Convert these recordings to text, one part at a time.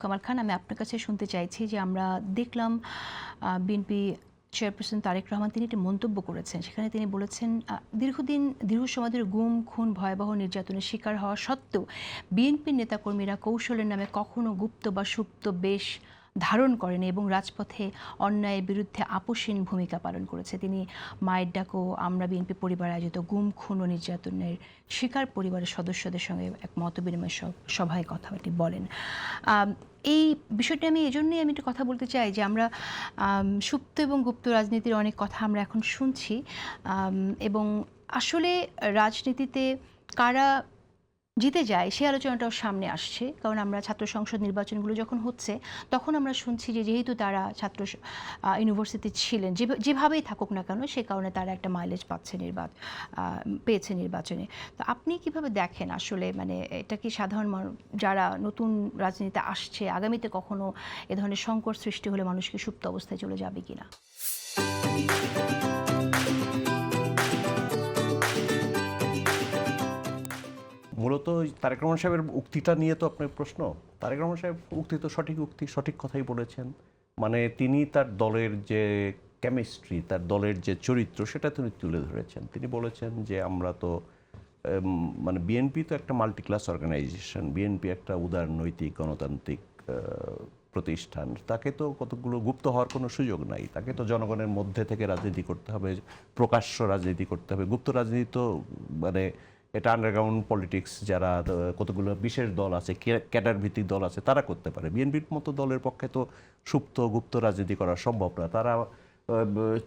কামাল খান, আমি আপনার কাছে শুনতে চাইছি যে আমরা দেখলাম বিএনপি চেয়ারপারসন তারেক রহমান তিনি একটি মন্তব্য করেছেন। সেখানে তিনি বলেছেন দীর্ঘ সময় ধরে গুম, খুন, ভয়াবহ নির্যাতনের শিকার হওয়া সত্ত্বেও বিএনপির নেতাকর্মীরা কৌশলের নামে কখনো গুপ্ত বা সুপ্ত বেশ ধারণ করেনি এবং রাজপথে অন্যায়ের বিরুদ্ধে আপোষহীন ভূমিকা পালন করেছে। তিনি মায়ের ডাক ও আমরা বিএনপি পরিবার আয়োজিত গুম, খুন ও নির্যাতনের শিকার পরিবারের সদস্যদের সঙ্গে এক মতবিনিময় সভায় কথাটি বলেন। এই বিষয়টি আমি এজন্যই একটু কথা বলতে চাই যে আমরা সুপ্ত এবং গুপ্ত রাজনীতির অনেক কথা আমরা এখন শুনছি, এবং আসলে রাজনীতিতে কারা জিতে যায় সেই আলোচনাটাও সামনে আসছে। কারণ আমরা ছাত্র সংসদ নির্বাচনগুলো যখন হচ্ছে তখন আমরা শুনছি যে যেহেতু তারা ছাত্র ইউনিভার্সিটি ছিলেন, যেভাবেই থাকুক না কেন সে কারণে তারা একটা মাইলেজ পেয়েছে নির্বাচনে। তো আপনি কিভাবে দেখেন আসলে, মানে এটা কি সাধারণ যারা নতুন রাজনীতিতে আসছে আগামীতে কখনো এ ধরনের সংকট সৃষ্টি হলে মানুষকে সুপ্ত অবস্থায় চলে যাবে কিনা? মূলত তারেক রহমান সাহেবের উক্তিটা নিয়ে তো আপনার প্রশ্ন। তারেক রহমান সাহেব উক্তি তো সঠিক উক্তি, সঠিক কথাই বলেছেন। মানে তিনি তার দলের যে কেমিস্ট্রি, তার দলের যে চরিত্র সেটা তিনি তুলে ধরেছেন। তিনি বলেছেন যে আমরা তো মানে বিএনপি তো একটা মাল্টি ক্লাস অর্গানাইজেশন, বিএনপি একটা উদার নৈতিক গণতান্ত্রিক প্রতিষ্ঠান। তাকে তো কতগুলো গুপ্ত হওয়ার কোনো সুযোগ নাই। তাকে তো জনগণের মধ্যে থেকে রাজনীতি করতে হবে, প্রকাশ্য রাজনীতি করতে হবে। গুপ্ত রাজনীতি তো মানে এটা আন্ডারগ্রাউন্ড পলিটিক্স, যারা কতগুলো বিশেষ দল আছে, ক্যাডার ভিত্তিক দল আছে, তারা করতে পারে। বিএনপির মতো দলের পক্ষে তো সুপ্ত গুপ্ত রাজনীতি করা সম্ভব না। তারা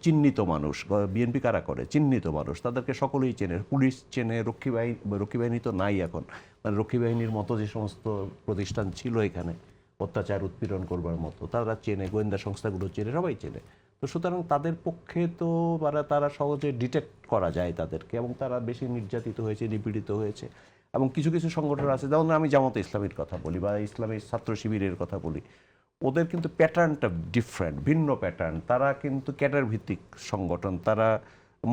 চিহ্নিত মানুষ। বিএনপি কারা করে? চিহ্নিত মানুষ, তাদেরকে সকলেই চেনে, পুলিশ চেনে, রক্ষী বাহিনী তো নাই এখন, মানে রক্ষী বাহিনীর মতো যে সমস্ত প্রতিষ্ঠান ছিল এখানে অত্যাচার উৎপীড়ন করবার মতো, তারা চেনে, গোয়েন্দা সংস্থাগুলো চেনে, সবাই চেনে। তো সুতরাং তাদের পক্ষে তো তারা সহজে ডিটেক্ট করা যায় তাদেরকে, এবং তারা বেশি নির্যাতিত হয়েছে, নিপীড়িত হয়েছে। এবং কিছু কিছু সংগঠন আছে, যেমন আমি জামাতে ইসলামীর কথা বলি বা ইসলামী ছাত্র শিবিরের কথা বলি, ওদের কিন্তু প্যাটার্নটা ডিফারেন্ট, ভিন্ন প্যাটার্ন। তারা কিন্তু ক্যাডার ভিত্তিক সংগঠন, তারা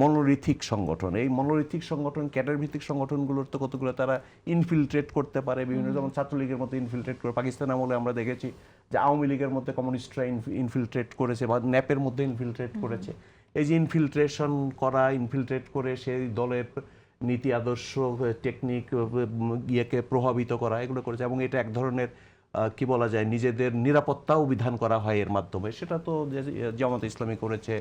মনোরিথিক সংগঠন। এই মনোরিথিক সংগঠন, ক্যাডার ভিত্তিক সংগঠনগুলোর তো কতগুলো তারা ইনফিলট্রেট করতে পারে বিভিন্ন, যেমন ছাত্রলীগের মতো ইনফিলট্রেট করে। পাকিস্তান আমলে আমরা দেখেছি যে আওয়ামী লীগের মধ্যে কমিউনিস্টরা ইনফিলট্রেট করেছে বা ন্যাপের মধ্যে ইনফিলট্রেট করেছে। এই যে ইনফিলট্রেশন করা, ইনফিলট্রেট করে সেই দলের নীতি আদর্শ, টেকনিক ইয়েকে প্রভাবিত করা, এগুলো করেছে। এবং এটা এক ধরনের কি বলা যায়, নিজেদের নিরাপত্তাও বিধান করা হয় এর মাধ্যমে। সেটা তো জামাত ইসলামী করেছে,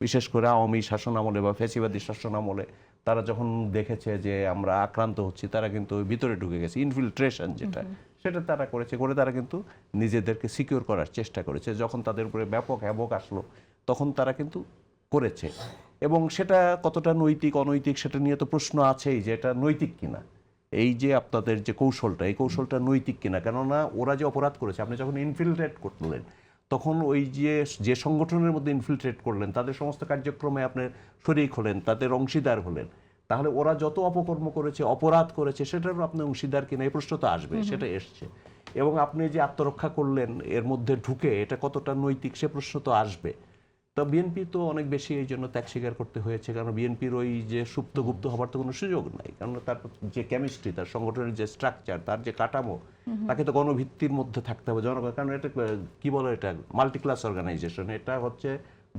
বিশেষ করে আওয়ামী শাসন আমলে বা ফ্যাসিবাদী শাসন আমলে। তারা যখন দেখেছে যে আমরা আক্রান্ত হচ্ছি, তারা কিন্তু ভিতরে ঢুকে গেছে। ইনফিলট্রেশন যেটা, সেটা তারা করেছে, করে তারা কিন্তু নিজেদেরকে সিকিউর করার চেষ্টা করেছে। যখন তাদের উপরে ব্যাপক হ্যাবক আসলো তখন তারা কিন্তু করেছে। এবং সেটা কতটা নৈতিক অনৈতিক সেটা নিয়ে তো প্রশ্ন আছেই, যে এটা নৈতিক কিনা। এই যে আপনাদের যে কৌশলটা, এই কৌশলটা নৈতিক কিনা। কেননা ওরা যে অপরাধ করেছে, আপনি যখন ইনফিলট্রেট করলেন তখন ওই যে সংগঠনের মধ্যে ইনফিলট্রেট করলেন তাদের সমস্ত কার্যক্রমে আপনি শরিক হলেন, তাদের অংশীদার হলেন। তাহলে ওরা যত অপকর্ম করেছে, অপরাধ করেছে, সেটারও আপনি অংশীদার কিনা, এই প্রশ্ন তো আসবে, সেটা এসছে। এবং আপনি যে আত্মরক্ষা করলেন এর মধ্যে ঢুকে, এটা কতটা নৈতিক সে প্রশ্ন তো আসবে। তো বিএনপি তো অনেক বেশি এই জন্য ত্যাগ স্বীকার করতে হয়েছে, কারণ বিএনপির ওই যে সুপ্তগুপ্ত হবার তো কোনো সুযোগ নাই। কারণ তার যে কেমিস্ট্রি, তার সংগঠনের যে স্ট্রাকচার, তার যে কাঠামো, তাকে তো গণভিত্তির মধ্যে থাকতে হবে, জনগণ। কারণ এটা কি বলে, এটা মাল্টি ক্লাস অর্গানাইজেশন, এটা হচ্ছে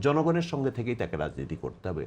জনগণের সঙ্গে থেকেই তাকে রাজনীতি করতে হবে।